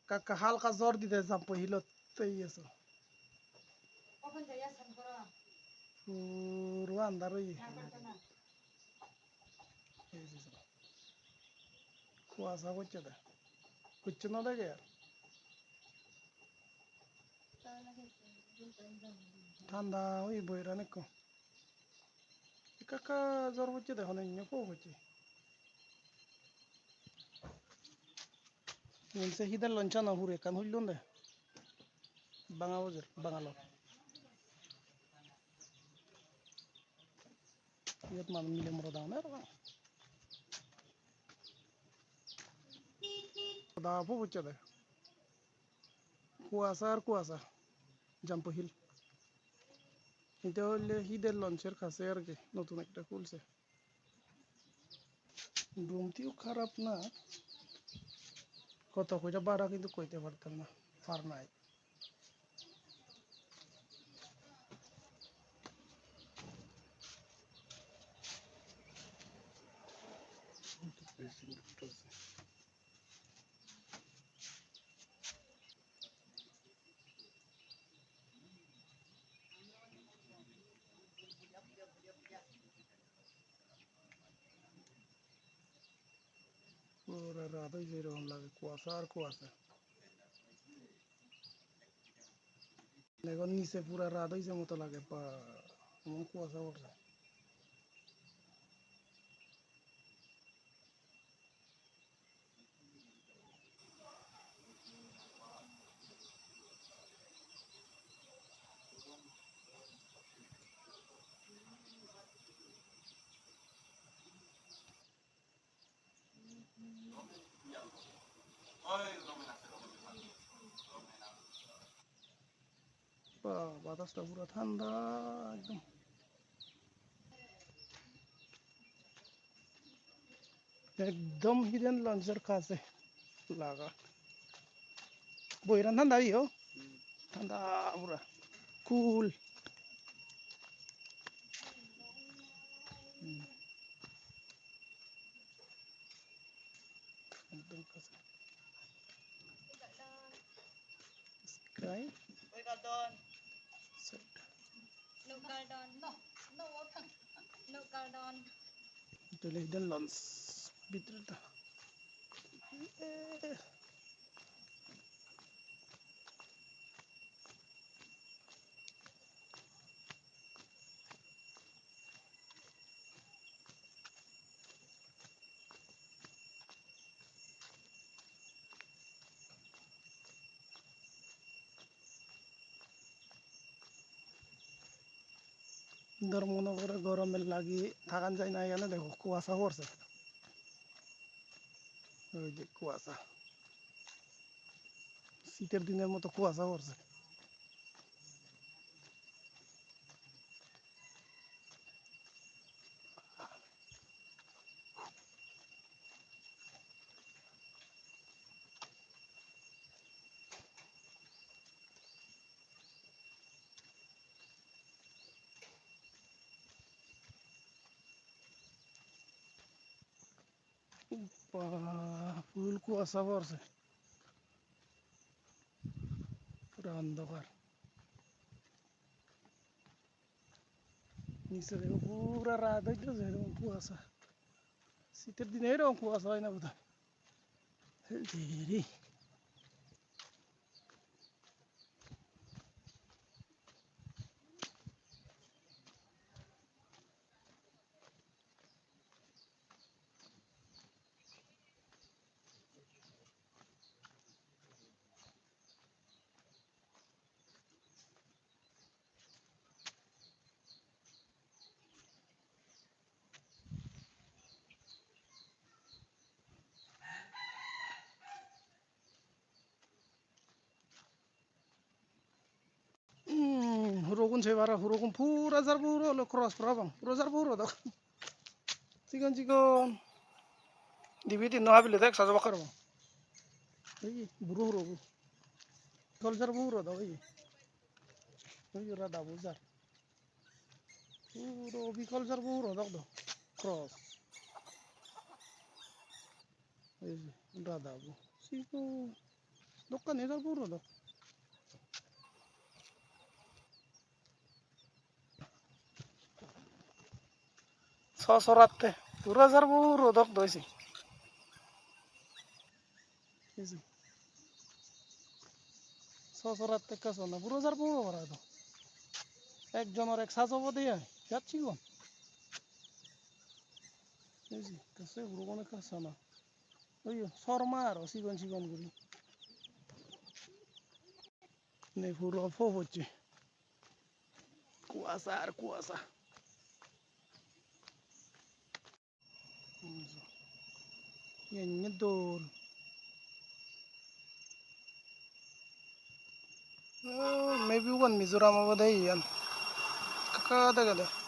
কাকা হালকা জ্বর দিতে যাম পহিলত তৈ আছো পুরো আন্ধার হই কুয়াশা করছে দে কুচ্ছে না দেখে ঠান্ডা ওই বইরা নাকো কাকা জ্বর হচ্ছে দেখো না কো হচ্ছে নিনসে হিদার লঞ্চা না হুরে কান হইল দে বাঙা বাজার বাঙালো ইয়াত মানুষ মিলে মরা দাও না দা ফো হচ্ছে দে কুয়াশা আর কুয়াশা জাম্প হিল এটা হইলে হিদের লঞ্চের কাছে আর কি নতুন একটা খুলছে রুমটিও খারাপ না কত কইটা ভাড়া কিন্তু কইতে পারতাম না পার নাই পুরা রাত হইছে এরকম লাগে কুয়াশা আর কুয়াশা এখন নিচে পুরা রাত হইছে মতো লাগে বা এমন কুয়াশা পড়ছে বাতাসটা পুরা ঠান্ডা একদম একদম হিডেন লঞ্চের কাছে লাগা বইরান ঠান্ডা ইও ঠান্ডা পুরা কুল একদম কাছে sky No garden. No garden. itu hidan lons ভিতরে টা ধর্মনগরে গরমে লাগি থাকান যায় না এখানে দেখো কুয়াশা পড়ছে ওই যে কুয়াশা শীতের দিনের মতো কুয়াশা পড়ছে ফুল কুয়াশা পড়ছে পুরো অন্ধকার নিচে দেখো পুরা রাত হইতেছে এরকম কুয়াশা শীতের দিনে এরকম কুয়াশা হয় না বোধ হয় Hurukun saya bara hurukun pura zar puro lo cross prabang pura zar puro dok cikon dibiti no habile dek sajo bakar bang ei buru huruku kol zar puro dok ei rada buzar puro bikol zar puro dok do cross ei rada bu siku dok ka nizar puro do. Sosoratte pura zar puro dok doisi. Easy. Sosoratte kasona puro zar puro kara do. একজনের এক সাজব দিয়ে যাচ্ছি গো বুঝি কাছে পুরো অনেক কাছে না ওই শর্মা আর সিগন সিগন করি নে পুরো অল্প হচ্ছে কুয়াশা আর কুয়াশা এনে দোল মেবি ওয়ান মিজোরাম আবাদ ইয়ান কাকা দেখা